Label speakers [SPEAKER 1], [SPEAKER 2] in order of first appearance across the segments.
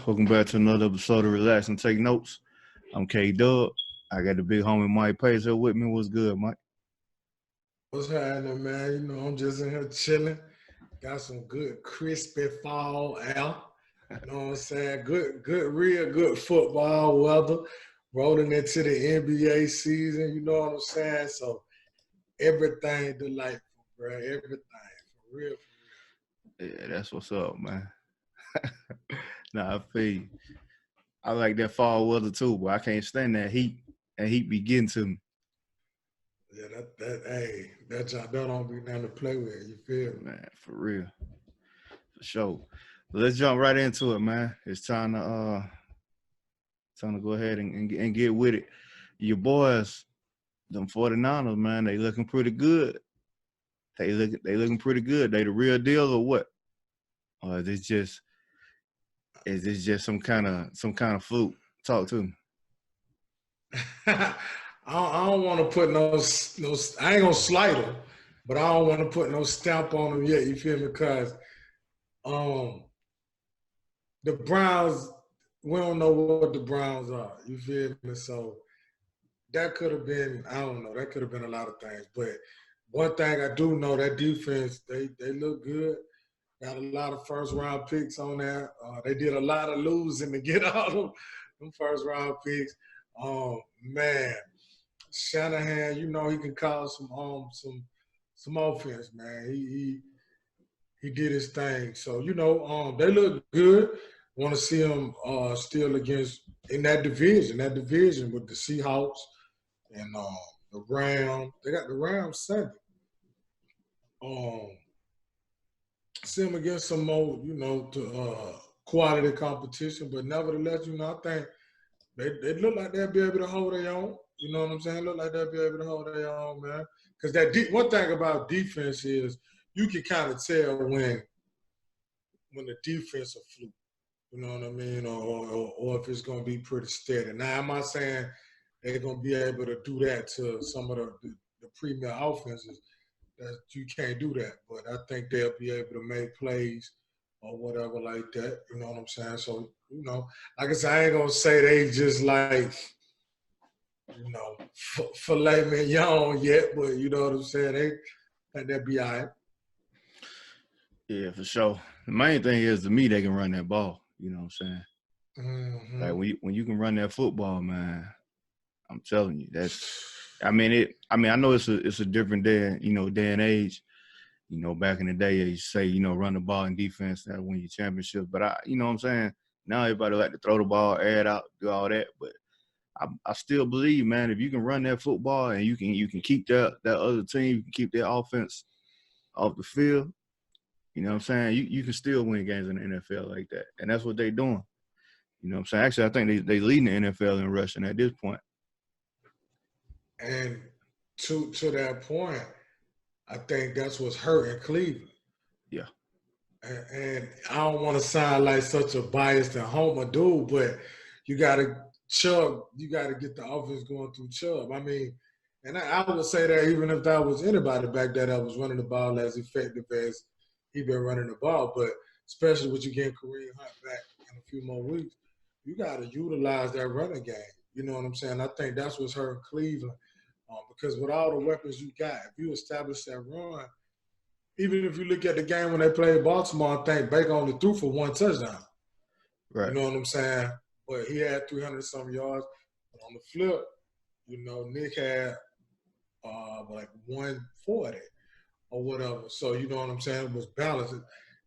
[SPEAKER 1] Welcome back to another episode of Relax and Take Notes. I'm K-Dub. I got the big homie Mike Pace here with me. What's good, Mike?
[SPEAKER 2] What's happening, man? You know, I'm just in here chilling. Got some good crispy fall out. You know what I'm saying? Real good football weather. Rolling into the NBA season, you know what I'm saying? So everything delightful, bro. Everything. For real.
[SPEAKER 1] Yeah, that's what's up, man. Nah, I feel you. I like that fall weather too, but I can't stand that heat. That heat be getting to me.
[SPEAKER 2] Yeah, that job don't be nothing to play with. You feel me?
[SPEAKER 1] Man, for real. For sure. But let's jump right into it, man. It's time to go ahead and get with it. Your boys, them 49ers, man, they looking pretty good. They looking pretty good. They the real deal or what? Or is this just some kind of fluke? Talk to me.
[SPEAKER 2] I don't want to put no. I ain't gonna slight them, but I don't want to put no stamp on them yet. You feel me? Because the Browns, we don't know what the Browns are. You feel me? So that could have been, I don't know, that could have been a lot of things. But one thing I do know, that defense, they look good. Got a lot of first-round picks on there. They did a lot of losing to get all of them first-round picks. Man, Shanahan, you know he can cause some offense, man. He did his thing. So, you know, they look good. Want to see them still in that division with the Seahawks and the Rams. They got the Rams Sunday. See them against some more, you know, quality competition. But nevertheless, you know, I think they look like they'll be able to hold their own. You know what I'm saying? Look like they'll be able to hold their own, man. Because one thing about defense is you can kind of tell when the defense will fluke. You know what I mean? Or if it's going to be pretty steady. Now, I'm not saying they're going to be able to do that to some of the premier offenses. That you can't do that. But I think they'll be able to make plays or whatever like that. You know what I'm saying? So, you know, like I said, I ain't going to say they just like, you know, filet mignon yet, but you know what I'm saying? They'll be all right.
[SPEAKER 1] Yeah, for sure. The main thing is, to me, they can run that ball. You know what I'm saying?
[SPEAKER 2] Mm-hmm.
[SPEAKER 1] Like when you can run that football, man, I'm telling you, I know it's a different day, you know, day and age. You know, back in the day, you say, you know, run the ball in defense, that'll win you championship. But you know what I'm saying? Now everybody like to throw the ball, air it out, do all that. But I still believe, man, if you can run that football and you can keep that other team, you can keep their offense off the field, you know what I'm saying? You can still win games in the NFL like that. And that's what they're doing. You know what I'm saying? Actually, I think they leading the NFL in rushing at this point.
[SPEAKER 2] And to that point, I think that's what's hurting Cleveland.
[SPEAKER 1] Yeah.
[SPEAKER 2] And I don't want to sound like such a biased and homer dude, but you got to get the offense going through Chubb. I mean, and I would say that even if that was anybody back there that was running the ball as effective as he been running the ball, but especially with you getting Kareem Hunt back in a few more weeks, you got to utilize that running game. You know what I'm saying? I think that's what's hurting Cleveland because with all the weapons you got, if you establish that run, even if you look at the game when they played Baltimore, I think Baker only threw for one touchdown.
[SPEAKER 1] Right.
[SPEAKER 2] You know what I'm saying? But he had 300-some yards. But on the flip, you know, Nick had like 140 or whatever. So you know what I'm saying? It was balanced.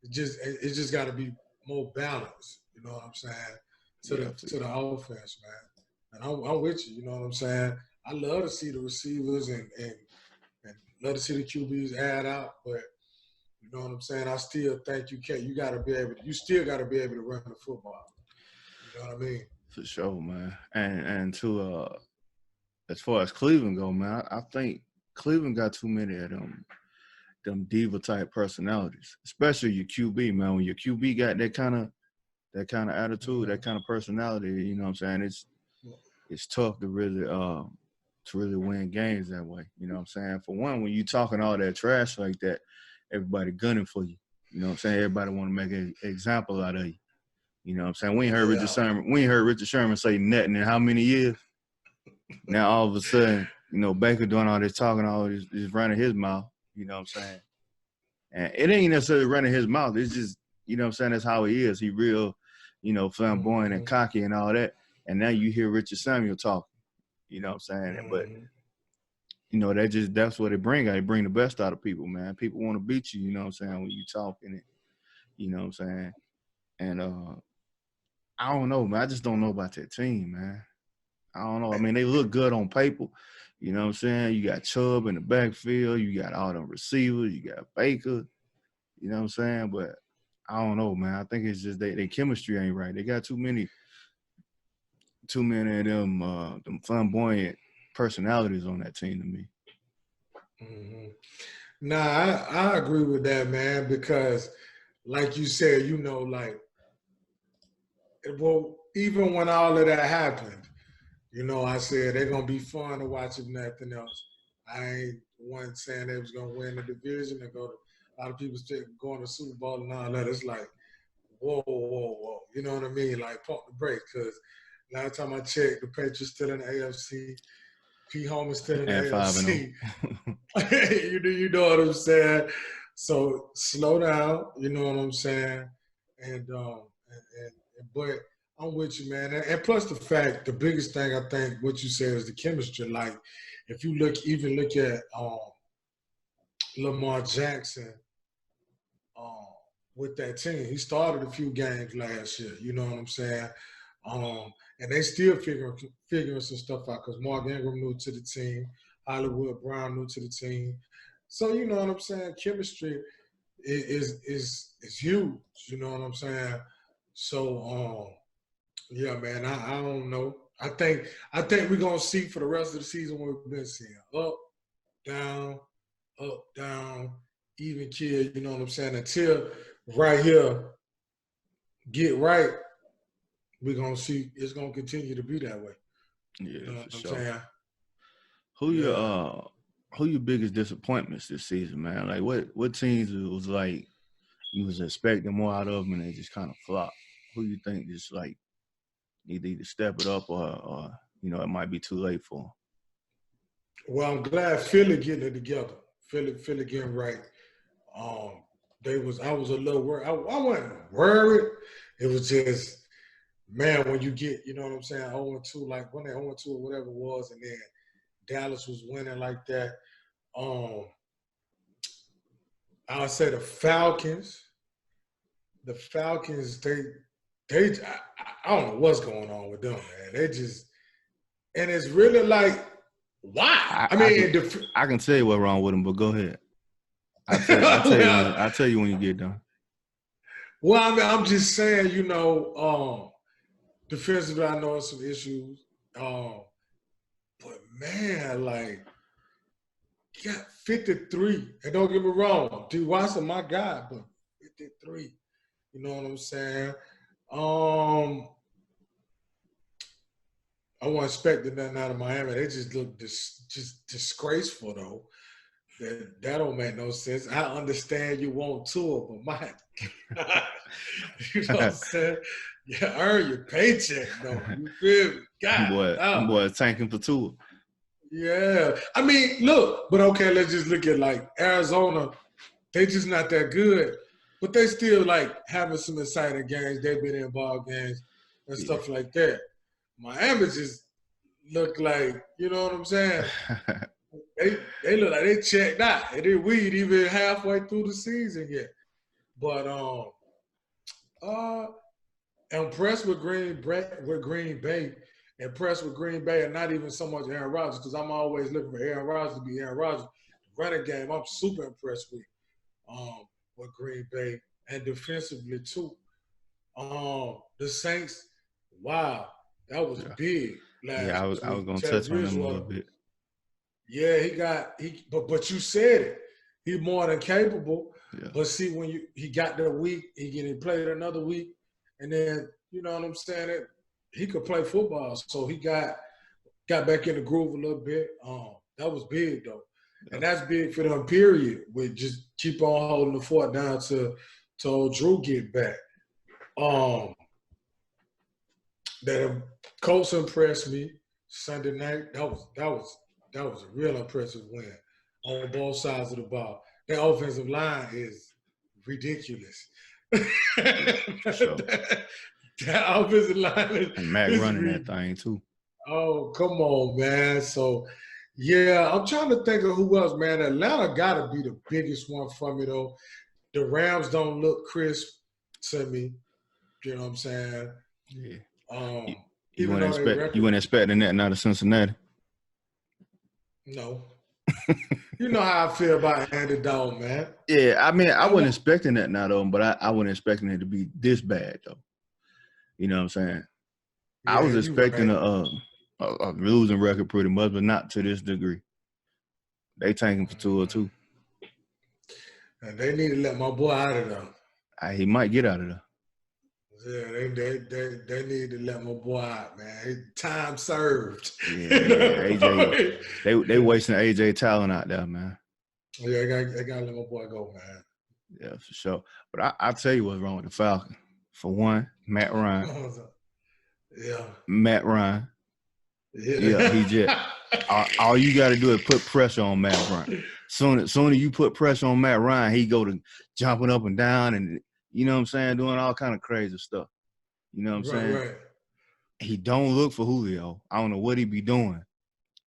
[SPEAKER 2] It just got to be more balanced. You know what I'm saying? To the offense, man. And I'm with you. You know what I'm saying? I love to see the receivers and love to see the QBs add out, but you know what I'm saying? I still think you still got to be able to run the football. You know what I mean?
[SPEAKER 1] For sure, man. And to as far as Cleveland go, man, I think Cleveland got too many of them diva type personalities, especially your QB, man. When your QB got that kind of attitude, mm-hmm. that kind of personality, you know what I'm saying? It's tough to really win games that way. You know what I'm saying? For one, when you talking all that trash like that, everybody gunning for you. You know what I'm saying? Everybody want to make an example out of you. You know what I'm saying? We ain't heard
[SPEAKER 2] Yeah.
[SPEAKER 1] Richard Sherman say nothing in how many years? Now all of a sudden, Baker doing all this talking, all this running his mouth. You know what I'm saying? And it ain't necessarily running his mouth. It's just, you know what I'm saying, that's how he is. He real, flamboyant and cocky and all that. And now you hear Richard Samuel talking. You know what I'm saying? But that's what it bring. It bring the best out of people, man. People want to beat you, you know what I'm saying, when you talking it. You know what I'm saying? And I don't know, man. I just don't know about that team, man. I don't know. I mean, they look good on paper. You know what I'm saying? You got Chubb in the backfield. You got all them receivers. You got Baker. You know what I'm saying? But I don't know, man. I think it's just their chemistry ain't right. They got too many of them flamboyant personalities on that team to me.
[SPEAKER 2] Mm-hmm. Nah, I agree with that, man, because like you said, even when all of that happened, I said they're going to be fun to watch if nothing else. I ain't one saying they was going to win the division and a lot of people still going to Super Bowl and all that. It's like, whoa. You know what I mean? Like, pump the brakes, because last time I checked, the Patriots still in the AFC. P. Holman's still in the AFC. You know what I'm saying? So slow down, you know what I'm saying? But I'm with you, man. And plus the biggest thing I think what you said is the chemistry. Like, if you look at Lamar Jackson with that team, he started a few games last year. You know what I'm saying? And they still figuring some stuff out, because Mark Ingram new to the team, Hollywood Brown new to the team. So you know what I'm saying? Chemistry is huge. You know what I'm saying? So yeah, man. I don't know. I think we're gonna see for the rest of the season what we've been seeing: up, down, even kid. You know what I'm saying? Until right here get right, we're gonna see it's gonna continue to be that way.
[SPEAKER 1] Yeah,
[SPEAKER 2] you know what
[SPEAKER 1] for
[SPEAKER 2] I'm
[SPEAKER 1] sure.
[SPEAKER 2] saying?
[SPEAKER 1] Who your biggest disappointments this season, man? Like what teams was like you was expecting more out of them and they just kind of flopped? Who you think just like need to either step it up or it might be too late for them?
[SPEAKER 2] Well, I'm glad Philly getting it together. Philly getting right. I was a little worried. I wasn't worried. It was just, man, when you get, you know what I'm saying, 0-2, like when they 0-2 or whatever it was, and then Dallas was winning like that. I would say the Falcons, they I don't know what's going on with them, man. They just, and it's really like, why?
[SPEAKER 1] I can tell you what's wrong with them, but go ahead. I'll tell you when you get done.
[SPEAKER 2] Well, I mean, I'm just saying, defensively, I know some issues. But man, like, you got 53. And don't get me wrong, D. Watson, my guy, but 53. You know what I'm saying? I wasn't expecting nothing out of Miami. They just look just disgraceful, though. That don't make no sense. I understand you want Tua, but my God, you know what I'm saying? You earn your paycheck, though. You feel me? God,
[SPEAKER 1] boy, tanking for Tua.
[SPEAKER 2] Yeah. I mean, look, but okay, let's just look at like Arizona. They just not that good, but they still like having some exciting games. They've been in ball games and stuff like that. Miami just look like, you know what I'm saying? They look like they checked out. They didn't weed even halfway through the season yet. But impressed with Green Bay. Impressed with Green Bay, and not even so much Aaron Rodgers, because I'm always looking for Aaron Rodgers to be Aaron Rodgers. The running game, I'm super impressed with Green Bay, and defensively too. The Saints, wow, that was big last week.
[SPEAKER 1] I was gonna touch on them a little bit.
[SPEAKER 2] Yeah, but you said it. He's more than capable. Yeah. But see, when he got that week, he played another week, and then you know what I'm saying. He could play football, so he got back in the groove a little bit. That was big though, and that's big for them. Period. We just keep on holding the fort down to old Drew get back. that Colts impressed me Sunday night. That was a real impressive win on both sides of the ball. Their offensive line is ridiculous.
[SPEAKER 1] For sure.
[SPEAKER 2] That offensive line
[SPEAKER 1] And Mac
[SPEAKER 2] is
[SPEAKER 1] running that thing too.
[SPEAKER 2] Oh, come on, man. So, yeah, I'm trying to think of who else, man. Atlanta got to be the biggest one for me, though. The Rams don't look crisp to me. You know what I'm saying?
[SPEAKER 1] Yeah.
[SPEAKER 2] Um,
[SPEAKER 1] You
[SPEAKER 2] even
[SPEAKER 1] weren't
[SPEAKER 2] though they record,
[SPEAKER 1] you weren't expecting that out of Cincinnati.
[SPEAKER 2] no. You know how I feel about Andy Dalton, man.
[SPEAKER 1] Yeah, I mean, I wasn't expecting that now, though, but I wasn't expecting it to be this bad, though. You know what I'm saying?
[SPEAKER 2] Yeah,
[SPEAKER 1] I was expecting
[SPEAKER 2] right.
[SPEAKER 1] a losing record pretty much, but not to this degree. They tanking for 2-2.
[SPEAKER 2] And they need to let my boy out of there.
[SPEAKER 1] He might get out of there.
[SPEAKER 2] Yeah, they need to let my boy out, man. Time served.
[SPEAKER 1] Yeah, AJ. They wasting AJ talent out there, man.
[SPEAKER 2] Yeah, I gotta let my boy go, man.
[SPEAKER 1] Yeah, for sure. But I tell you what's wrong with the Falcons. For one, Matt Ryan.
[SPEAKER 2] Yeah.
[SPEAKER 1] Matt Ryan.
[SPEAKER 2] Yeah,
[SPEAKER 1] he just all you got to do is put pressure on Matt Ryan. Soon as you put pressure on Matt Ryan, he go to jumping up and down and you know what I'm saying, doing all kind of crazy stuff. You know what I'm saying?
[SPEAKER 2] Right.
[SPEAKER 1] He don't look for Julio. I don't know what he be doing,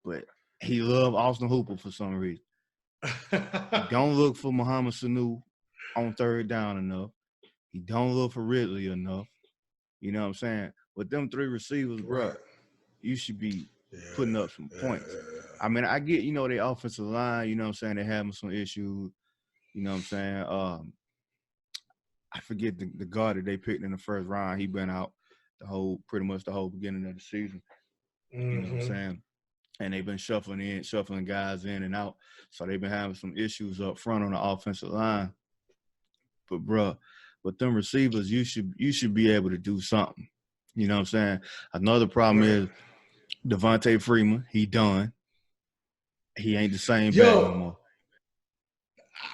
[SPEAKER 1] but he love Austin Hooper for some reason. He don't look for Muhammad Sanu on third down enough. He don't look for Ridley enough. You know what I'm saying? With them three receivers, bro, you should be putting up some points. I mean, I get, their offensive line, you know what I'm saying, they having some issues. You know what I'm saying? I forget the guard that they picked in the first round. He been out pretty much the whole beginning of the season.
[SPEAKER 2] Mm-hmm.
[SPEAKER 1] You know what I'm saying? And they've been shuffling guys in and out. So they've been having some issues up front on the offensive line. But, bro, with them receivers, you should be able to do something. You know what I'm saying? Another problem is Devontae Freeman. He done. He ain't the same back no more.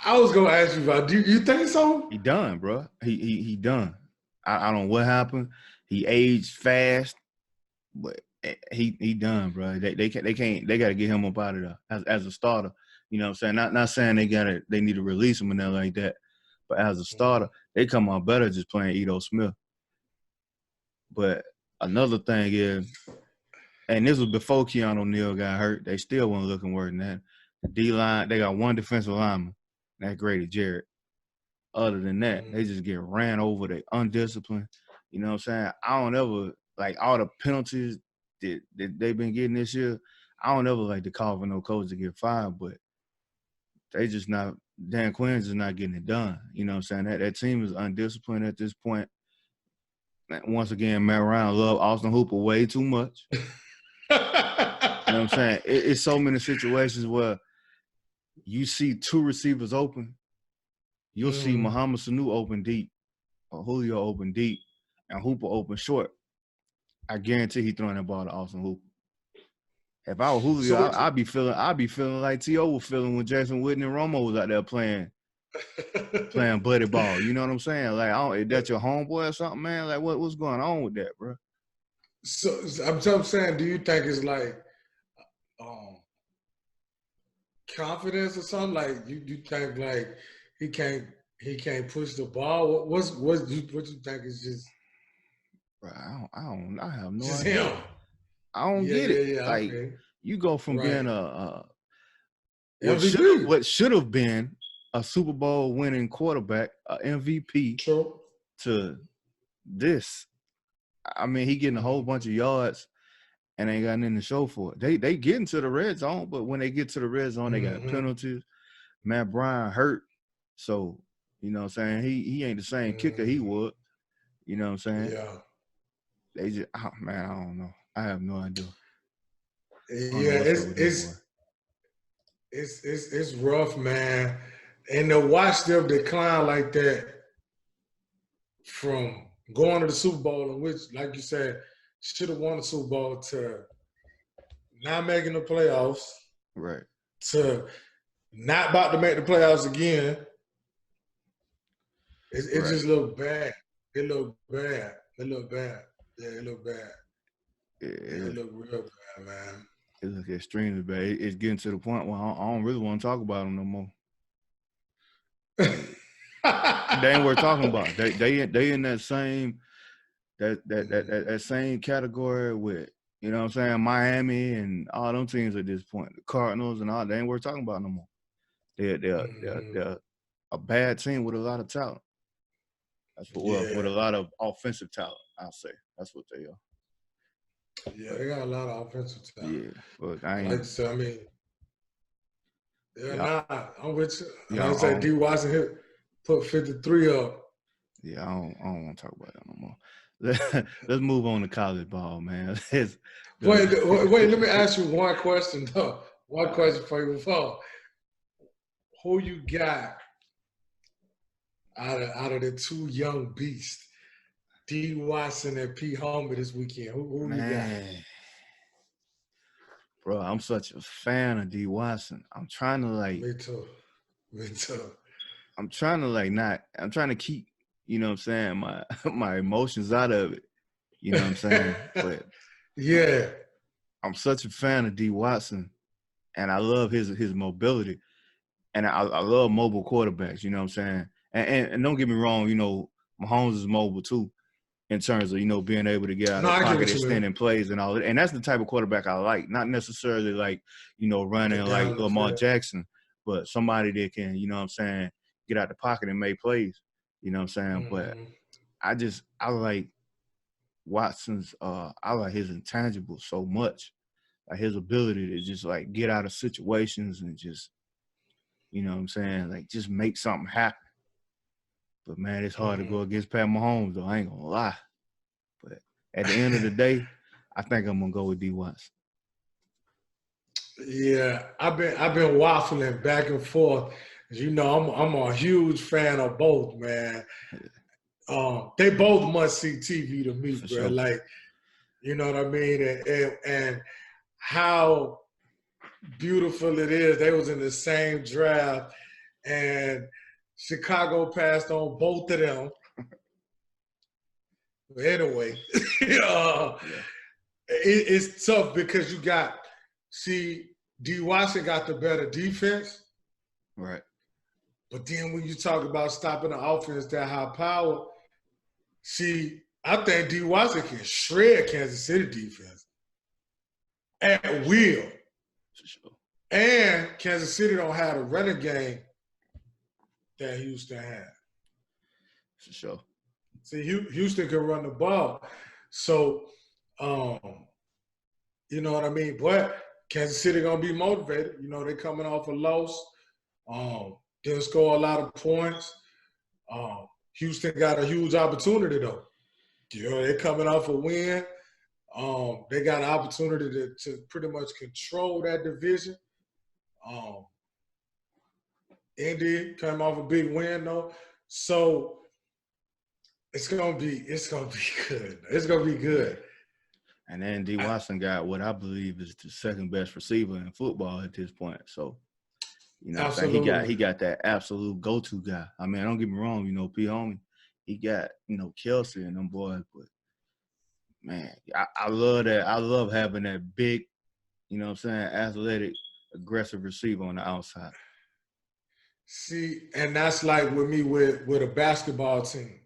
[SPEAKER 2] I was gonna ask you about. Do you think so?
[SPEAKER 1] He done, bro. He done. I don't know what happened. He aged fast, but he done, bro. They got to get him up out of there as a starter. You know what I'm saying? Not saying they need to release him and nothing like that, but as a starter, they come out better just playing Ito Smith. But another thing is, and this was before Keanu O'Neal got hurt, they still weren't looking worse than that. The D-line, they got one defensive lineman. That's Grady Jarrett. Other than that, they just get ran over. They undisciplined. You know what I'm saying? I don't ever, like, all the penalties that they've been getting this year, I don't ever like to call for no coach to get fired, but they just not – Dan Quinn's just not getting it done. You know what I'm saying? That team is undisciplined at this point. Once again, Matt Ryan love Austin Hooper way too much. You know what I'm saying? It's so many situations where you see two receivers open. You'll see Muhammad Sanu open deep or Julio open deep and Hooper open short. I guarantee he throwing that ball to Austin Hooper. If I were Julio, I'd be feeling like T.O. was feeling when Jason Witten and Romo was out there playing buddy ball. You know what I'm saying? Like, is that your homeboy or something, man? Like, what's going on with that, bro?
[SPEAKER 2] So I'm saying, do you think it's like confidence or something? Like you think like he can't push the ball? What you think is just?
[SPEAKER 1] Bro, I have no
[SPEAKER 2] just
[SPEAKER 1] idea.
[SPEAKER 2] Him.
[SPEAKER 1] I don't get it.
[SPEAKER 2] Yeah,
[SPEAKER 1] like you go from being what should have been a Super Bowl winning quarterback, an MVP, to this. I mean, he getting a whole bunch of yards and ain't got nothing to show for it. They get into the red zone, but when they get to the red zone, they got penalties. Matt Bryan hurt, so you know what I'm saying, he ain't the same kicker he would. You know what I'm saying?
[SPEAKER 2] Yeah.
[SPEAKER 1] They just I don't know. I have no idea.
[SPEAKER 2] Yeah, it's rough, man. And to watch them decline like that from going to the Super Bowl, in which, like you said, should have won the Super Bowl, to not making the playoffs,
[SPEAKER 1] right?
[SPEAKER 2] To not about to make the playoffs again. It just looked bad. It looked bad. Yeah, it looked bad. It look real bad, man.
[SPEAKER 1] It look extremely bad. It's getting to the point where I don't really want to talk about them no more. They ain't worth talking about. They in that same that same category with, you know what I'm saying, Miami and all them teams at this point. The Cardinals and all, they ain't worth talking about no more. They're a bad team with a lot of talent. That's what with a lot of offensive talent, I'll say. That's what they are.
[SPEAKER 2] Yeah, they got a lot of offensive talent.
[SPEAKER 1] Yeah, look, I ain't.
[SPEAKER 2] Like I said, I mean, I'm with you.
[SPEAKER 1] Yeah,
[SPEAKER 2] Like I said, D. Watson hit, put 53 up.
[SPEAKER 1] Yeah, I don't want to talk about that no more. Let's move on to college ball, man.
[SPEAKER 2] Wait, let me ask you one question, though. One question for you before. Who you got out of the two young beasts, D. Watson and P. Homer this weekend? Who you got?
[SPEAKER 1] Bro, I'm such a fan of D. Watson. I'm trying to
[SPEAKER 2] Me too.
[SPEAKER 1] I'm trying to keep, you know what I'm saying, my emotions out of it. You know what I'm saying? But
[SPEAKER 2] yeah.
[SPEAKER 1] I'm such a fan of D. Watson, and I love his mobility. And I love mobile quarterbacks, you know what I'm saying? And don't get me wrong, you know, Mahomes is mobile too, in terms of, you know, being able to get out of the pocket, extending plays and all that. And that's the type of quarterback I like. Not necessarily like, you know, running like Lamar Jackson, but somebody that can, you know what I'm saying, get out the pocket and make plays. You know what I'm saying? But I like Watson's I like his intangibles so much. Like his ability to just like get out of situations and just, you know what I'm saying, like just make something happen. But man, it's hard to go against Pat Mahomes though. I ain't gonna lie. But at the end of the day, I think I'm gonna go with D. Watson.
[SPEAKER 2] Yeah, I've been waffling back and forth. You know, I'm a huge fan of both, man. They both must see TV to me, bro. Sure. Like, you know what I mean, and how beautiful it is. They was in the same draft, and Chicago passed on both of them. Anyway, it's tough because you got, D. Watson got the better defense.
[SPEAKER 1] Right.
[SPEAKER 2] But then when you talk about stopping the offense that high power, I think D. Watson can shred Kansas City defense at will.
[SPEAKER 1] For sure.
[SPEAKER 2] And Kansas City don't have a running game that Houston had.
[SPEAKER 1] For sure.
[SPEAKER 2] See, Houston can run the ball. So, you know what I mean? But Kansas City going to be motivated. You know, they coming off a loss. Didn't score a lot of points. Houston got a huge opportunity, though. You know, they're coming off a win. They got an opportunity to pretty much control that division. Indy came off a big win, though. So it's gonna be good. It's gonna be good.
[SPEAKER 1] And then D. Watson got what I believe is the second best receiver in football at this point. So, you know, he got that absolute go-to guy. I mean, don't get me wrong, you know, P. Homie, he got, you know, Kelsey and them boys, but man, I love that. I love having that big, you know what I'm saying, athletic, aggressive receiver on the outside.
[SPEAKER 2] See, and that's like with me with a basketball team.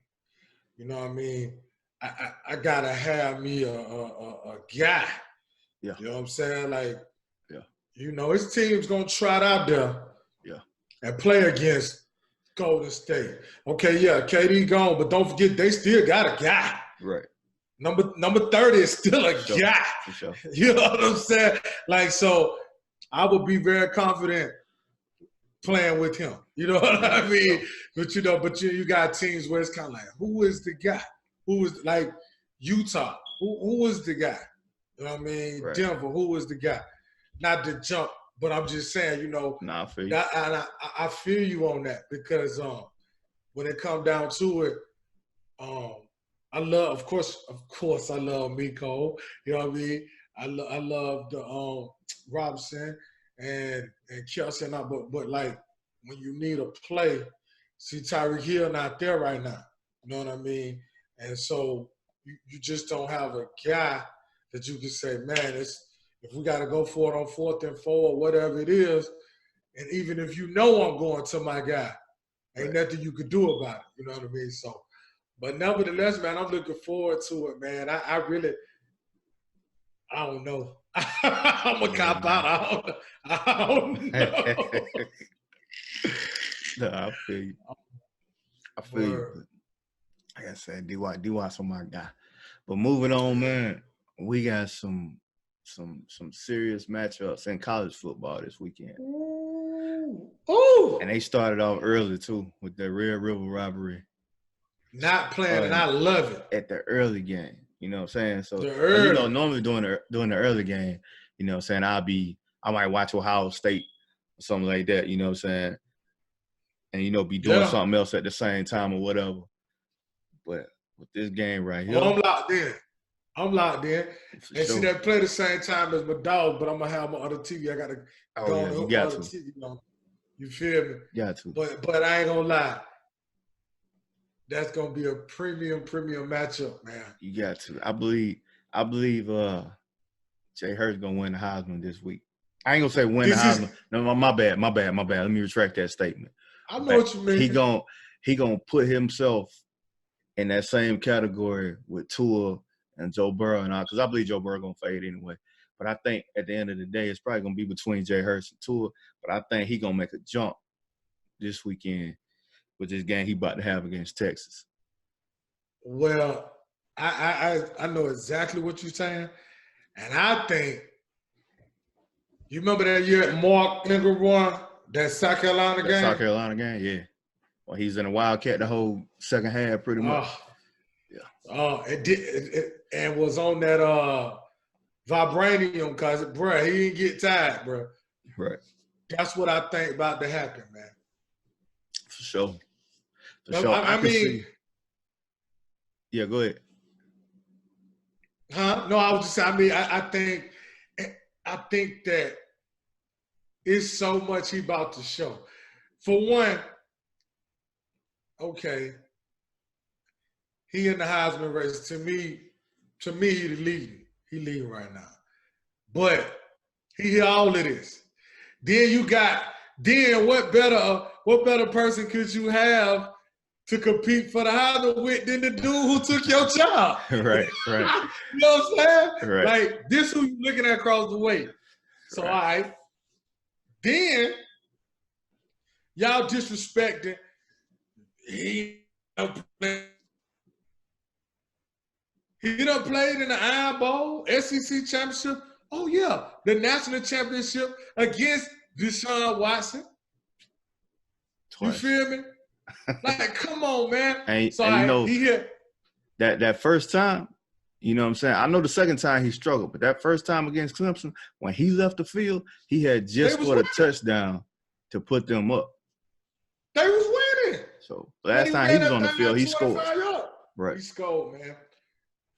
[SPEAKER 2] You know what I mean? I gotta have me a guy.
[SPEAKER 1] Yeah.
[SPEAKER 2] You know what I'm saying? Like,
[SPEAKER 1] yeah.
[SPEAKER 2] You know, his team's gonna trot out there.
[SPEAKER 1] Yeah.
[SPEAKER 2] And play against Golden State. Okay, yeah, KD gone, but don't forget they still got a guy.
[SPEAKER 1] Right.
[SPEAKER 2] Number 30 is still a guy.
[SPEAKER 1] For sure.
[SPEAKER 2] You know what I'm saying? Like, so I would be very confident playing with him. You know what I mean? Sure. But you got teams where it's kind of like, who is the guy? Who is, like, Utah? Who is the guy? You know what I mean? Right. Denver, who is the guy? Not to jump, but I'm just saying, you know.
[SPEAKER 1] Nah, I feel you.
[SPEAKER 2] I feel you on that because when it comes down to it, I love, of course, I love Miko. You know what I mean? I love the Robinson and Kelsey and all, but like when you need a play, see Tyreek Hill not there right now. You know what I mean? And so you just don't have a guy that you can say, man, if we got to go for it on 4th and 4 or whatever it is, and even if you know I'm going to my guy, ain't nothing you could do about it. You know what I mean? So, but nevertheless, man, I'm looking forward to it, man. I really, I don't know. I'm a cop out. I don't know.
[SPEAKER 1] No, I feel you. I feel you. But like I said, D-Watt's on my guy. But moving on, man, we got some serious matchups in college football this weekend.
[SPEAKER 2] Ooh.
[SPEAKER 1] And they started off early too with the Red River rivalry.
[SPEAKER 2] Not playing, and I love it.
[SPEAKER 1] At the early game, you know what I'm saying? So normally during the early game, you know what I'm saying, I might watch Ohio State or something like that, you know what I'm saying? And be doing something else at the same time or whatever. But with this game right here.
[SPEAKER 2] I'm locked in. And see, they play the same time as my dog, but I'm going to have my other TV. I got to go on the other TV on. You feel me?
[SPEAKER 1] Got to.
[SPEAKER 2] But I ain't going to lie. That's going to be a premium matchup, man.
[SPEAKER 1] You got to. I believe Jay Hurt's going to win the Heisman this week. I ain't going to say win the Heisman. No, my bad. Let me retract that statement.
[SPEAKER 2] I know what you mean.
[SPEAKER 1] He gonna put himself in that same category with Tua and Joe Burrow and all, because I believe Joe Burrow gonna fade anyway. But I think at the end of the day, it's probably gonna be between Jay Hurts and Tua. But I think he gonna make a jump this weekend with this game he about to have against Texas.
[SPEAKER 2] Well, I know exactly what you're saying, and I think you remember that year at Mark Ingram won that South Carolina game.
[SPEAKER 1] South Carolina game, yeah. Well, he's in a Wildcat the whole second half, pretty much.
[SPEAKER 2] And was on that vibranium because, bro, he didn't get tired, bro.
[SPEAKER 1] Right.
[SPEAKER 2] That's what I think about to happen, man.
[SPEAKER 1] For sure.
[SPEAKER 2] I mean,
[SPEAKER 1] yeah, go ahead.
[SPEAKER 2] Huh? No, I was just saying. I mean, I think that it's so much he about to show. For one, okay, he in the Heisman race. To me, he the leading. He leading right now. But he hear all of this. Then what better person could you have to compete for the Heisman with than the dude who took your job?
[SPEAKER 1] Right.
[SPEAKER 2] You know what I'm saying?
[SPEAKER 1] Right.
[SPEAKER 2] Like, this who you looking at across the way. So, all right. Then, y'all disrespecting. He done played in the Iron Bowl, SEC championship. Oh, yeah. The national championship against Deshaun Watson. Twice. You feel me? Like, come on, man.
[SPEAKER 1] That first time, you know what I'm saying? I know the second time he struggled, but that first time against Clemson, when he left the field, he had just scored a touchdown to put them up.
[SPEAKER 2] They was winning.
[SPEAKER 1] So last time he was on the field, he scored. Right.
[SPEAKER 2] He scored, man.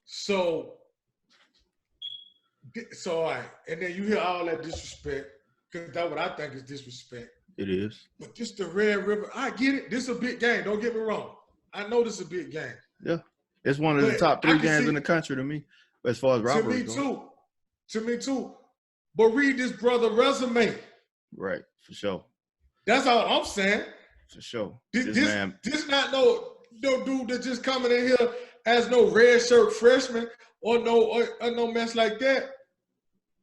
[SPEAKER 2] So all right. And then you hear all that disrespect, because that's what I think is disrespect.
[SPEAKER 1] It is.
[SPEAKER 2] But this the Red River. I get it. This is a big game. Don't get me wrong. I know this is a big game.
[SPEAKER 1] Yeah. It's one of the top 3 games in the country to me, as far as rivalry goes.
[SPEAKER 2] To me too. But read this brother resume.
[SPEAKER 1] Right, for sure.
[SPEAKER 2] That's all I'm saying.
[SPEAKER 1] For sure.
[SPEAKER 2] This not no dude that just coming in here as no red shirt freshman or no mess like that.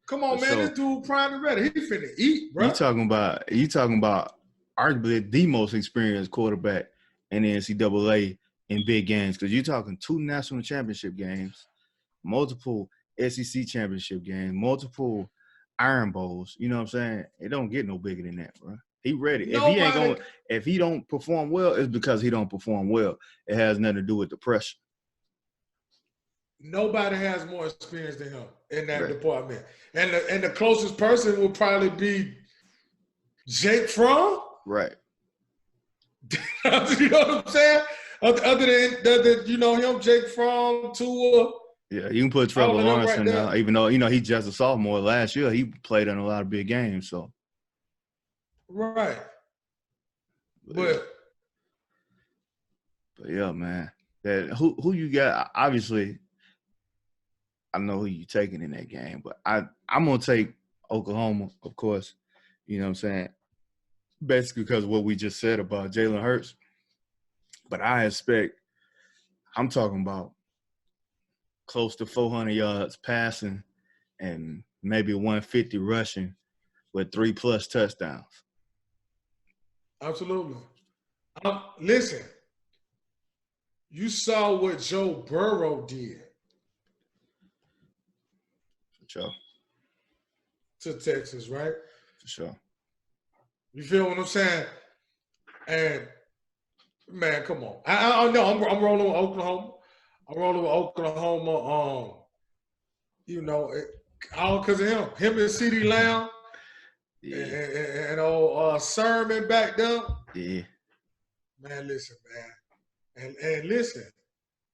[SPEAKER 2] Come on, man. This dude prime and ready. He finna eat, bro.
[SPEAKER 1] You talking about arguably the most experienced quarterback in the NCAA in big games, because you're talking 2 national championship games, multiple SEC championship games, multiple Iron Bowls. You know what I'm saying? It don't get no bigger than that, bro. He ready. If he don't perform well, it's because he don't perform well. It has nothing to do with the pressure.
[SPEAKER 2] Nobody has more experience than him in that department. And the closest person will probably be Jake Fromm.
[SPEAKER 1] Right.
[SPEAKER 2] You know what I'm saying? Other than him, Jake Fromm, Tua.
[SPEAKER 1] Yeah, you can put Trevor Lawrence in there, even though he's just a sophomore. Last year he played in a lot of big games. So.
[SPEAKER 2] Right. But
[SPEAKER 1] yeah, man. That who you got? Obviously, I know who you taking in that game, but I'm gonna take Oklahoma, of course. You know what I'm saying? Basically because of what we just said about Jalen Hurts. But I'm talking about close to 400 yards passing and maybe 150 rushing with 3+ touchdowns.
[SPEAKER 2] Absolutely. Listen, you saw what Joe Burrow did.
[SPEAKER 1] For sure.
[SPEAKER 2] To Texas, right?
[SPEAKER 1] For sure.
[SPEAKER 2] You feel what I'm saying? And man, come on. I know I'm rolling with Oklahoma. I'm rolling with Oklahoma. All because of him. Him and CeeDee Lamb and old Sermon back there.
[SPEAKER 1] Yeah.
[SPEAKER 2] Man, listen, man. And listen,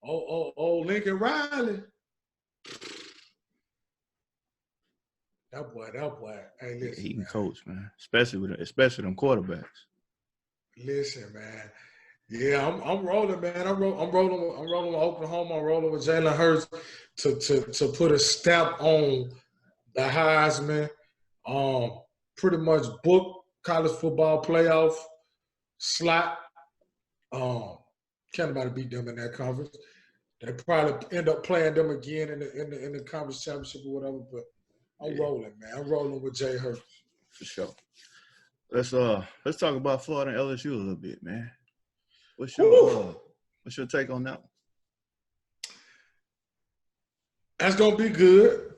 [SPEAKER 2] old Lincoln Riley. That boy. Hey, listen,
[SPEAKER 1] he can
[SPEAKER 2] man.
[SPEAKER 1] coach, man. Especially them quarterbacks.
[SPEAKER 2] Listen, man. Yeah, I'm rolling, man. I'm rolling with Oklahoma. I'm rolling with Jalen Hurts to put a stamp on the Heisman. Pretty much book college football playoff slot. Can't nobody beat them in that conference. They probably end up playing them again in the conference championship or whatever. But I'm rolling, man. I'm rolling with Jay Hurts.
[SPEAKER 1] For sure. Let's talk about Florida and LSU a little bit, man. What's your take on that one?
[SPEAKER 2] That's gonna be good.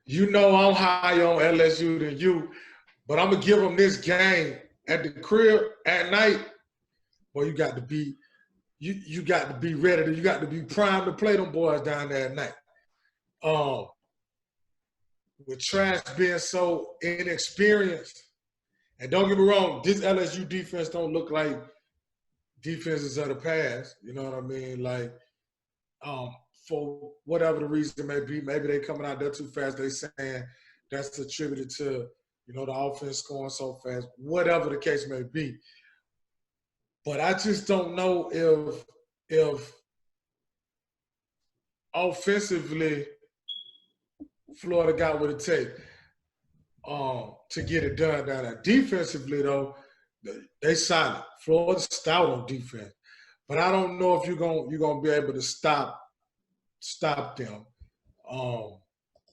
[SPEAKER 2] You know I'm high on LSU than you, but I'm gonna give them this game at the crib at night. Well, you got to be ready. You got to be primed to play them boys down there at night. With Trash being so inexperienced, and don't get me wrong, this LSU defense don't look like defenses of the past. You know what I mean? Like, for whatever the reason may be, maybe they coming out there too fast. They saying that's attributed to, the offense scoring so fast, whatever the case may be. But I just don't know if offensively Florida got what it takes to get it done down there. Defensively, though, they solid. Florida's stout on defense. But I don't know if you're gonna be able to stop them.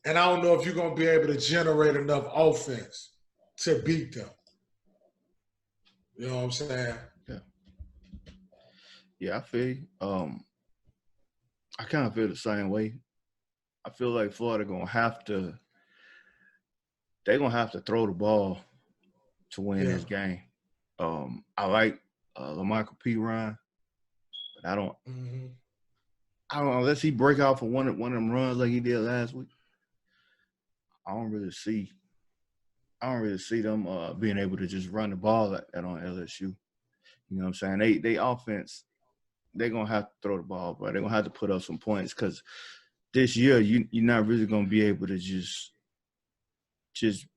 [SPEAKER 2] And I don't know if you're going to be able to generate enough offense to beat them. You know what I'm saying?
[SPEAKER 1] Yeah. Yeah, I feel you. I kind of feel the same way. I feel like Florida they're going to have to throw the ball to win this game. I like LaMichael P. Ryan, but I don't know, unless he break out for one of them runs like he did last week. I don't really see them being able to just run the ball like that on LSU. You know what I'm saying? They offense, they're gonna have to throw the ball, but they're gonna have to put up some points because this year you're not really gonna be able to just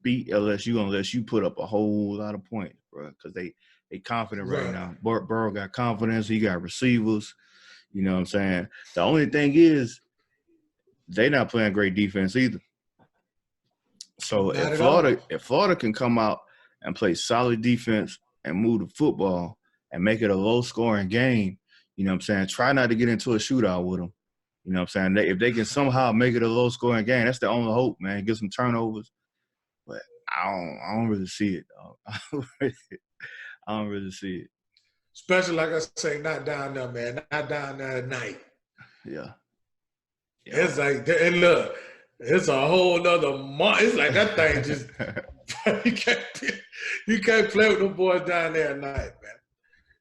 [SPEAKER 1] beat LSU unless you put up a whole lot of points, bro. Because they confident right now. Burrow got confidence. He got receivers. You know what I'm saying? The only thing is they not playing great defense either. So if Florida can come out and play solid defense and move the football and make it a low-scoring game, you know what I'm saying, try not to get into a shootout with them. You know what I'm saying? If they can somehow make it a low-scoring game, that's the only hope, man. Get some turnovers. But I don't really see it, dog. I don't really see it.
[SPEAKER 2] Especially, like I say, not down there, man. Not down there at night.
[SPEAKER 1] Yeah.
[SPEAKER 2] It's like, and look, it's a whole nother month. It's like that thing just you can't play with them boys down there at night, man.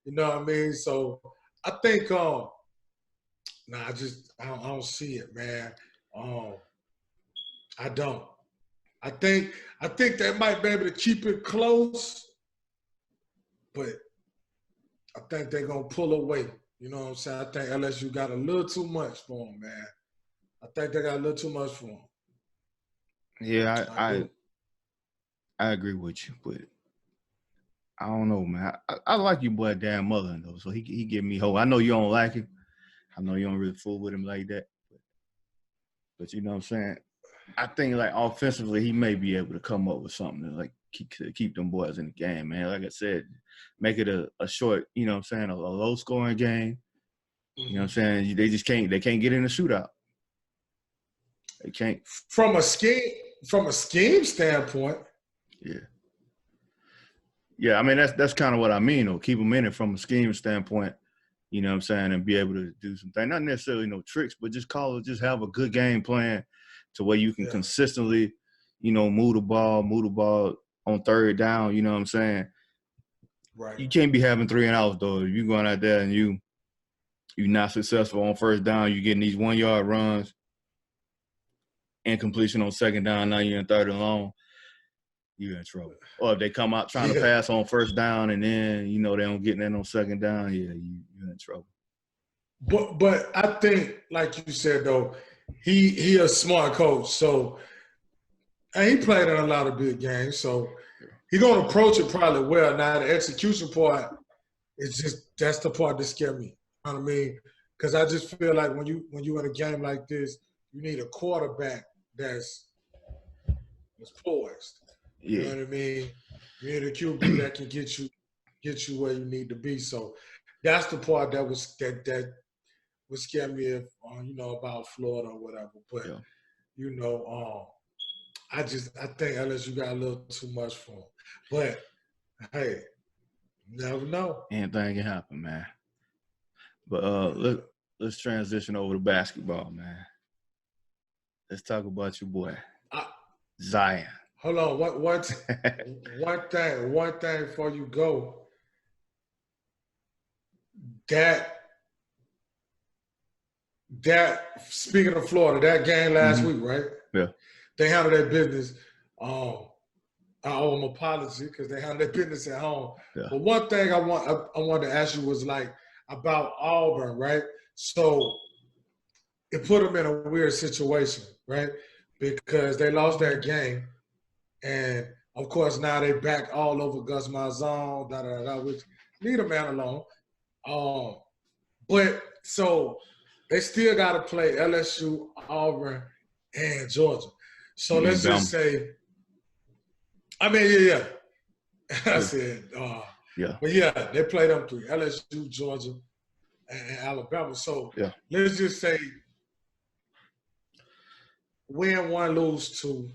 [SPEAKER 2] You know what I mean? So I think I don't see it, man. I don't. I think they might be able to keep it close, but I think they're gonna pull away. You know what I'm saying? I think LSU got a little too much for them, man. I think they got a little too much for them.
[SPEAKER 1] Yeah, I agree with you, but I don't know, man. I like your boy Dan Mullen though, so he give me hope. I know you don't like him, I know you don't really fool with him like that, but you know what I'm saying? I think, like, offensively, he may be able to come up with something to, like, keep them boys in the game, man. Like I said, make it a short, you know what I'm saying, a low-scoring game. You know what I'm saying? They just can't get in the shootout. They can't.
[SPEAKER 2] From a scheme standpoint.
[SPEAKER 1] Yeah. Yeah, I mean, that's kind of what I mean, though. Keep them in it from a scheme standpoint, you know what I'm saying, and be able to do some things. Not necessarily no tricks, but just have a good game plan to where you can consistently, you know, move the ball on third down, you know what I'm saying?
[SPEAKER 2] Right.
[SPEAKER 1] You can't be having 3 and outs, though. If you're going out there and you're not successful on first down, you're getting these 1-yard runs and completion on second down, now you're in third and long, you're in trouble. Or if they come out trying to pass on first down and then, you know, they don't get in on second down, you're in trouble.
[SPEAKER 2] But I think, like you said, though, he a smart coach. So, and he played in a lot of big games. So, he's going to approach it probably well. Now, the execution part is that's the part that scared me. You know what I mean? Because I just feel like when you in a game like this, you need a quarterback that's poised. You know what I mean? You need a QB that can get you where you need to be. So that's the part that would scare me if you know, about Florida or whatever. But you know, I think LSU got a little too much for him. But hey, never know.
[SPEAKER 1] Anything can happen, man. But let's transition over to basketball, man. Let's talk about your boy, Zion.
[SPEAKER 2] Hold on, one thing before you go. That speaking of Florida, that game last week, right?
[SPEAKER 1] Yeah.
[SPEAKER 2] They handled their business. I owe them apology because they handled their business at home. Yeah. But one thing I wanted to ask you was like about Auburn, right? So it put them in a weird situation, right? Because they lost that game. And, of course, now they back all over Gus Malzahn, which leave a man alone. But so they still got to play LSU, Auburn, and Georgia. So let's just say – I mean, yeah. I said But, yeah, they played them three, LSU, Georgia, and Alabama. So let's just say win one, lose two.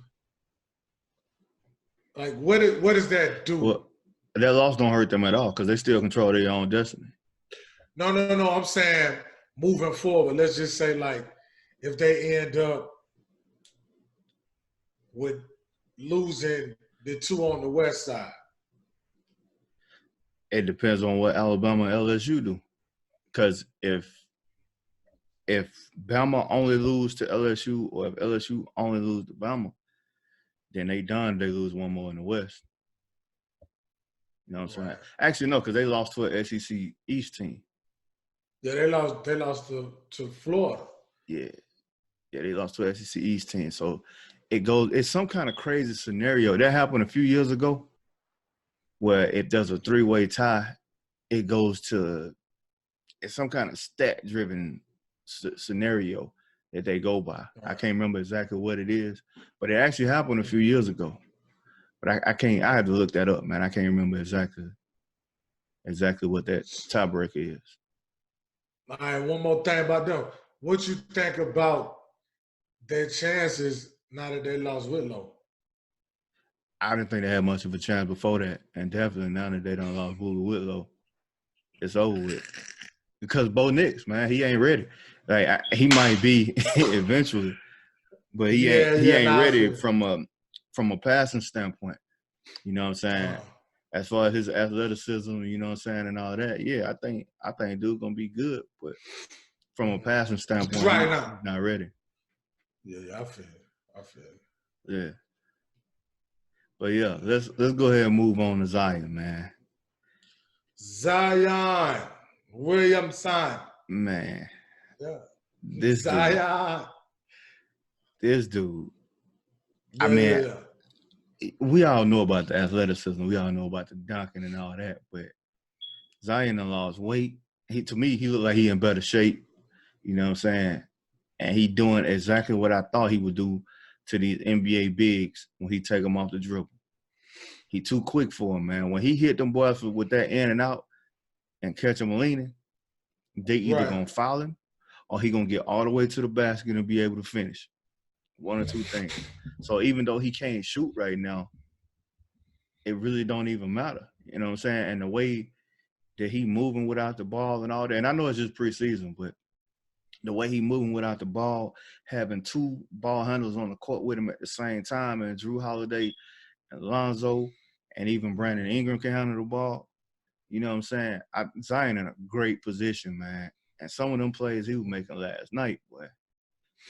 [SPEAKER 2] Like, what does that do?
[SPEAKER 1] Well, that loss don't hurt them at all because they still control their own destiny.
[SPEAKER 2] No. I'm saying moving forward, let's just say, like, if they end up with losing the two on the west side.
[SPEAKER 1] It depends on what Alabama and LSU do. Because if Bama only lose to LSU or if LSU only lose to Bama, then they done. They lose one more in the West. You know what I'm saying? Actually, no, because they lost to an SEC East team.
[SPEAKER 2] Yeah, they lost to Florida.
[SPEAKER 1] Yeah, they lost to an SEC East team. So it's some kind of crazy scenario. That happened a few years ago where if there's a 3-way tie, it goes to – it's some kind of stat-driven scenario that they go by. I can't remember exactly what it is, but it actually happened a few years ago. But I had to look that up, man. I can't remember exactly what that tiebreaker is.
[SPEAKER 2] All right, one more thing about them. What you think about their chances now that they lost Whitlow?
[SPEAKER 1] I didn't think they had much of a chance before that, and definitely now that they done lost Whitlow, it's over with. Because Bo Nix, man, he ain't ready. Like he might be eventually, but he ain't ready from a passing standpoint. You know what I'm saying? As far as his athleticism, you know what I'm saying, and all that. Yeah, I think dude's gonna be good, but from a passing standpoint,
[SPEAKER 2] right now,
[SPEAKER 1] he's not ready.
[SPEAKER 2] Yeah, I feel it.
[SPEAKER 1] Yeah. But yeah, let's go ahead and move on to Zion, man.
[SPEAKER 2] Zion Williamson.
[SPEAKER 1] Man.
[SPEAKER 2] Yeah.
[SPEAKER 1] This dude.
[SPEAKER 2] Yeah,
[SPEAKER 1] I mean, we all know about the athleticism. We all know about the dunking and all that. But Zion done lost weight. To me, he looked like he in better shape. You know what I'm saying? And he doing exactly what I thought he would do to these NBA bigs when he take them off the dribble. He too quick for him, man. When he hit them boys with that in and out and catch him leaning, they either
[SPEAKER 2] Right.
[SPEAKER 1] gonna foul him or he gonna get all the way to the basket and be able to finish. One or two things. So even though he can't shoot right now, it really don't even matter. You know what I'm saying? And the way that he moving without the ball and all that, and I know it's just preseason, but the way he moving without the ball, having two ball handlers on the court with him at the same time, and Drew Holiday, and Lonzo, and even Brandon Ingram can handle the ball. You know what I'm saying? Zion in a great position, man. And some of them plays he was making last night, boy.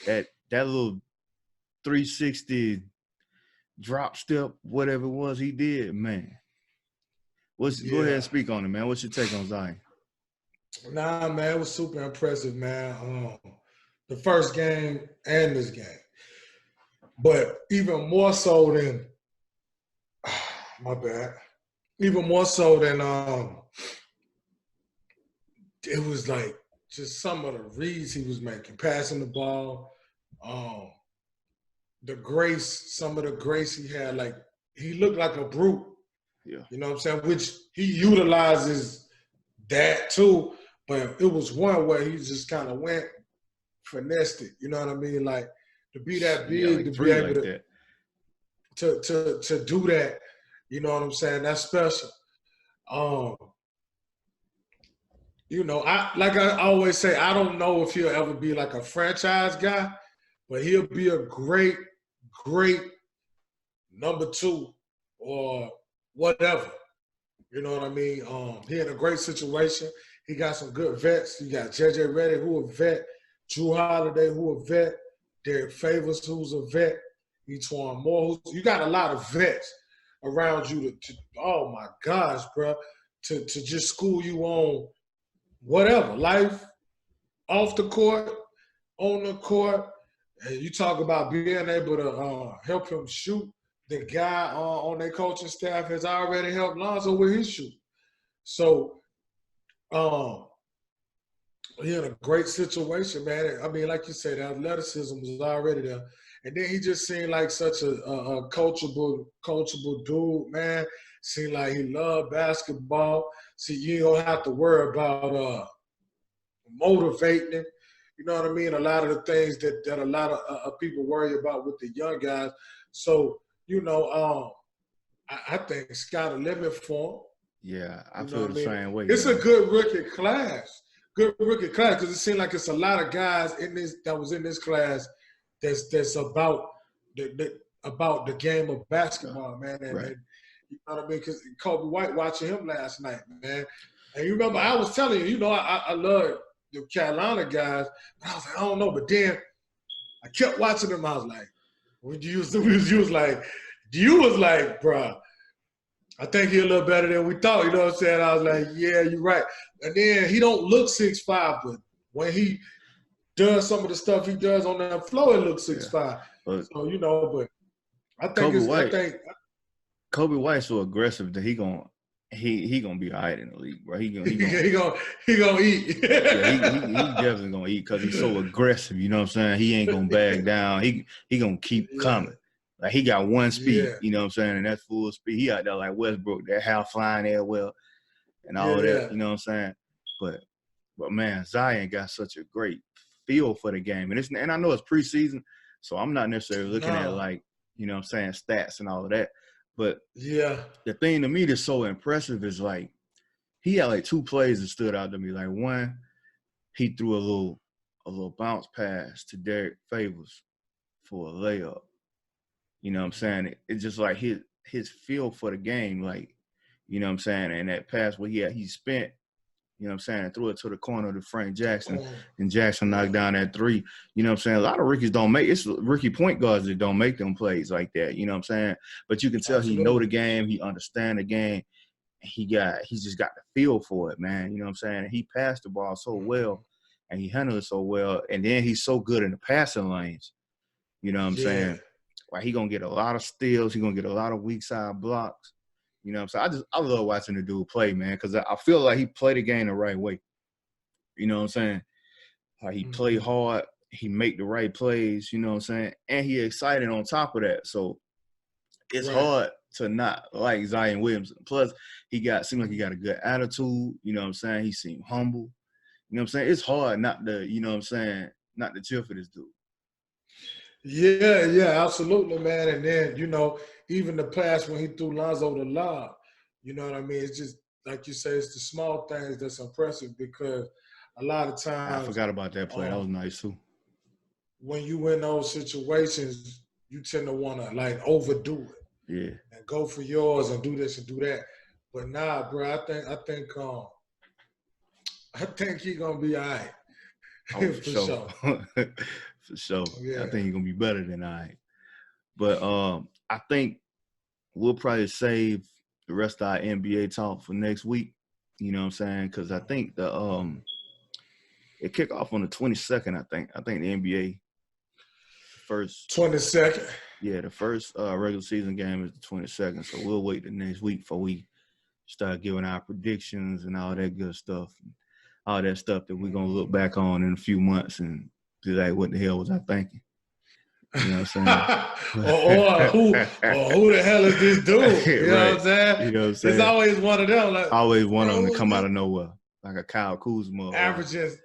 [SPEAKER 1] That little 360 drop step, whatever it was he did, man. Go ahead and speak on it, man. What's your take on Zion?
[SPEAKER 2] Nah, man, it was super impressive, man. The first game and this game. But even more so than my bad. Even more so than it was like just some of the reads he was making, passing the ball, the grace, some of the grace he had, like he looked like a brute.
[SPEAKER 1] Yeah.
[SPEAKER 2] You know what I'm saying? Which he utilizes that too, but it was one where he just kind of went, finessed it. You know what I mean? Like to be that big, to be able
[SPEAKER 1] like
[SPEAKER 2] to do that. You know what I'm saying? That's special. You know, I always say, I don't know if he'll ever be like a franchise guy, but he'll be a great number two or whatever. You know what I mean? He in a great situation. He got some good vets. You got JJ Redick, who a vet, Drew Holiday, who a vet, Derek Favors, who's a vet, Etuan Moore. You got a lot of vets around you to oh my gosh, bro, to just school you on whatever, life, off the court, on the court. And you talk about being able to help him shoot. The guy on their coaching staff has already helped Lonzo with his shoot. So he in a great situation, man. I mean, like you said, the athleticism was already there. And then he just seemed like such a coachable dude, man. Seemed like he loved basketball. See, you don't have to worry about motivating him. You know what I mean? A lot of the things that a lot of people worry about with the young guys. So, you know, I think sky the limit for him.
[SPEAKER 1] Yeah, I feel the same way.
[SPEAKER 2] It's a good rookie class. Good rookie class, because it seems like it's a lot of guys in this that was in this class that's about the game of basketball, man. And,
[SPEAKER 1] right.
[SPEAKER 2] and you know what I mean? Because Kobe White watching him last night, man. And you remember I was telling you, you know, I love the Carolina guys, but I was like, I don't know. But then I kept watching them. I was like, you was like, bro, I think he's a little better than we thought. You know what I'm saying? I was like, yeah, you're right. And then he don't look 6'5", but when he does some of the stuff he does on that floor, it looks 6'5".
[SPEAKER 1] Yeah.
[SPEAKER 2] So, you know, but I think
[SPEAKER 1] Kobe White's so aggressive that he gonna be all right in the league, bro. He gonna
[SPEAKER 2] eat.
[SPEAKER 1] Yeah, he definitely gonna eat because he's so aggressive. You know what I'm saying? He ain't gonna back down. He gonna keep coming. Like he got one speed, you know what I'm saying, and that's full speed. He out there like Westbrook, that half flying there well, and all that. You know what I'm saying? But man, Zion got such a great feel for the game, and I know it's preseason, so I'm not necessarily looking at like, you know what I'm saying, stats and all of that. But the thing to me that's so impressive is like he had like two plays that stood out to me. Like one, he threw a little bounce pass to Derek Favors for a layup. You know what I'm saying? It's just like his feel for the game, like, you know what I'm saying? And that pass where he spent, you know what I'm saying, threw it to the corner to Frank Jackson, and Jackson knocked down that three. You know what I'm saying? A lot of rookies don't make – it's rookie point guards that don't make them plays like that, you know what I'm saying? But you can tell he know the game, he understand the game. He just got the feel for it, man. You know what I'm saying? And he passed the ball so well, and he handled it so well. And then he's so good in the passing lanes. You know what I'm saying? Like he gonna get a lot of steals. He gonna get a lot of weak side blocks. You know what I'm saying? I love watching the dude play, man, because I feel like he played the game the right way. You know what I'm saying? He play hard. He make the right plays, you know what I'm saying? And he excited on top of that. So it's hard to not like Zion Williamson. Plus, seemed like he got a good attitude, you know what I'm saying? He seemed humble. You know what I'm saying? It's hard not to, you know what I'm saying, not to cheer for this dude.
[SPEAKER 2] Yeah, absolutely, man. And then, you know, even the pass when he threw Lonzo the lob, you know what I mean? It's just, like you say, it's the small things that's impressive because a lot of times.
[SPEAKER 1] I forgot about that play. That was nice, too.
[SPEAKER 2] When you in those situations, you tend to want to, like, overdo it.
[SPEAKER 1] Yeah.
[SPEAKER 2] And go for yours and do this and do that. But nah, bro, I think he's going to be all right.
[SPEAKER 1] Oh, for sure. For sure. Yeah. I think he's going to be better than all right. But I think we'll probably save the rest of our NBA talk for next week. You know what I'm saying? Because I think it kick off on the 22nd, I think. I think the NBA first
[SPEAKER 2] 22nd.
[SPEAKER 1] Yeah, the first regular season game is the 22nd. So we'll wait the next week before we start giving our predictions and all that good stuff. All that stuff that we're gonna look back on in a few months and be like, what the hell was I thinking? You know what I'm saying?
[SPEAKER 2] or who the hell is this dude? You know what I'm saying?
[SPEAKER 1] You know what I'm saying?
[SPEAKER 2] It's always one of them. Like,
[SPEAKER 1] always one of them to come out of nowhere. Like a Kyle Kuzma.
[SPEAKER 2] Averages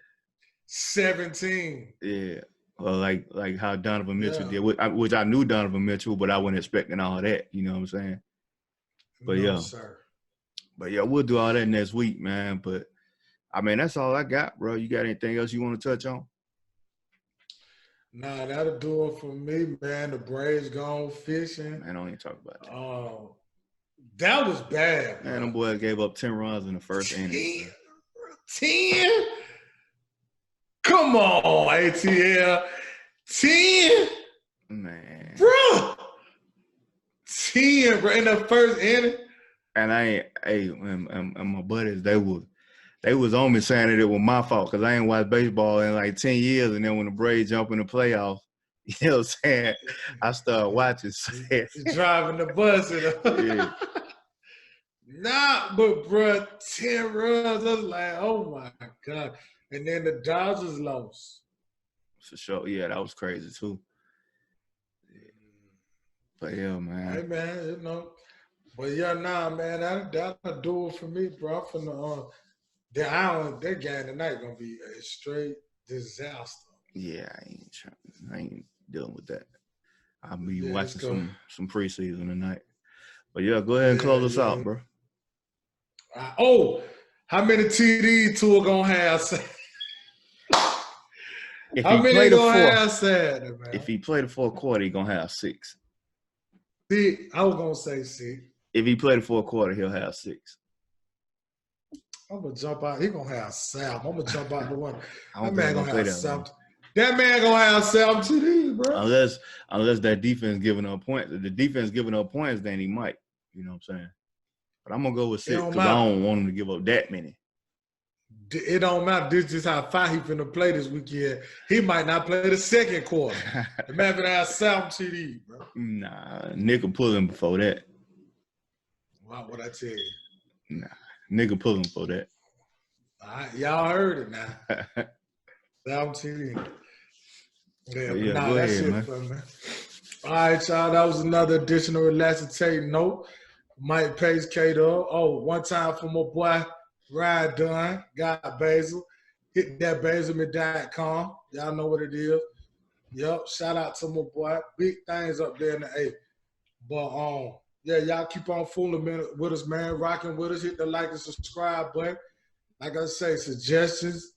[SPEAKER 2] 17.
[SPEAKER 1] Yeah. Or like how Donovan Mitchell did, which I knew Donovan Mitchell, but I wasn't expecting all that. You know what I'm saying? But
[SPEAKER 2] no, sir.
[SPEAKER 1] But yeah, we'll do all that next week, man. But I mean, that's all I got, bro. You got anything else you want to touch on?
[SPEAKER 2] Nah, that'll do it for me, man. The Braves gone fishing.
[SPEAKER 1] Man, I don't even talk about that.
[SPEAKER 2] That was bad, bro.
[SPEAKER 1] Man, them boys gave up 10 runs in the first inning.
[SPEAKER 2] 10? Come on, ATL. 10?
[SPEAKER 1] Man.
[SPEAKER 2] Bro. 10, bro, in the first inning.
[SPEAKER 1] And and my buddies, they was on me saying that it was my fault because I ain't watched baseball in like 10 years. And then when the Braves jump in the playoffs, you know what I'm saying? I started watching.
[SPEAKER 2] Driving the bus.
[SPEAKER 1] Yeah.
[SPEAKER 2] Nah, but bro, 10 runs. I was like, oh my God. And then the Dodgers lost.
[SPEAKER 1] For sure. Yeah, that was crazy too. But yeah, man.
[SPEAKER 2] Hey man, you know. But yeah, nah, man, that'll do it for me, bro. From that game tonight gonna be a straight disaster.
[SPEAKER 1] Yeah, I ain't dealing with that. I'll be watching some preseason tonight. But yeah, go ahead and close us out, bro.
[SPEAKER 2] How many TDs Tua gonna have?
[SPEAKER 1] How many
[SPEAKER 2] gonna have Saturday, man?
[SPEAKER 1] If he play the fourth quarter, he gonna have 6.
[SPEAKER 2] See, I was gonna say 6.
[SPEAKER 1] If he play the fourth quarter, he'll have 6.
[SPEAKER 2] I'm gonna jump out. He gonna have 7. I'm gonna jump out the one.
[SPEAKER 1] That man gonna have
[SPEAKER 2] 7. That man gonna have 7 TDs, bro.
[SPEAKER 1] Unless that defense giving up points. If the defense giving up points, then he might. You know what I'm saying? But I'm gonna go with 6 because I don't want him to give up that many.
[SPEAKER 2] It don't matter. This is how far he finna play this weekend. He might not play the second quarter. The man finna have 7 TDs, bro.
[SPEAKER 1] Nah, Nick will pull him before that.
[SPEAKER 2] Wow, what I tell you?
[SPEAKER 1] Nah, Nick will pull him for that.
[SPEAKER 2] Y'all heard it now. 7 TDs.
[SPEAKER 1] Yeah,
[SPEAKER 2] nah, that's
[SPEAKER 1] ahead,
[SPEAKER 2] it
[SPEAKER 1] man.
[SPEAKER 2] for me. All right, y'all. That was another additional relaxing note. Mike Pace, K-Dub. One time for my boy, Ryan Dunn, got Basil. Hit that basilme.com. Y'all know what it is. Yep, shout out to my boy. Big things up there in the A. But, yeah, y'all keep on fooling with us, man. Rocking with us. Hit the like and subscribe button. Like I say, suggestions,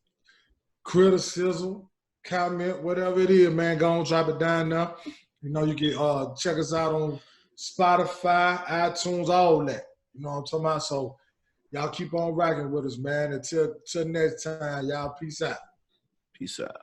[SPEAKER 2] criticism, comment, whatever it is, man, go on, drop it down there. You know, you can check us out on Spotify, iTunes, all that. You know what I'm talking about? So y'all keep on rocking with us, man. Until next time, y'all, peace out.
[SPEAKER 1] Peace out.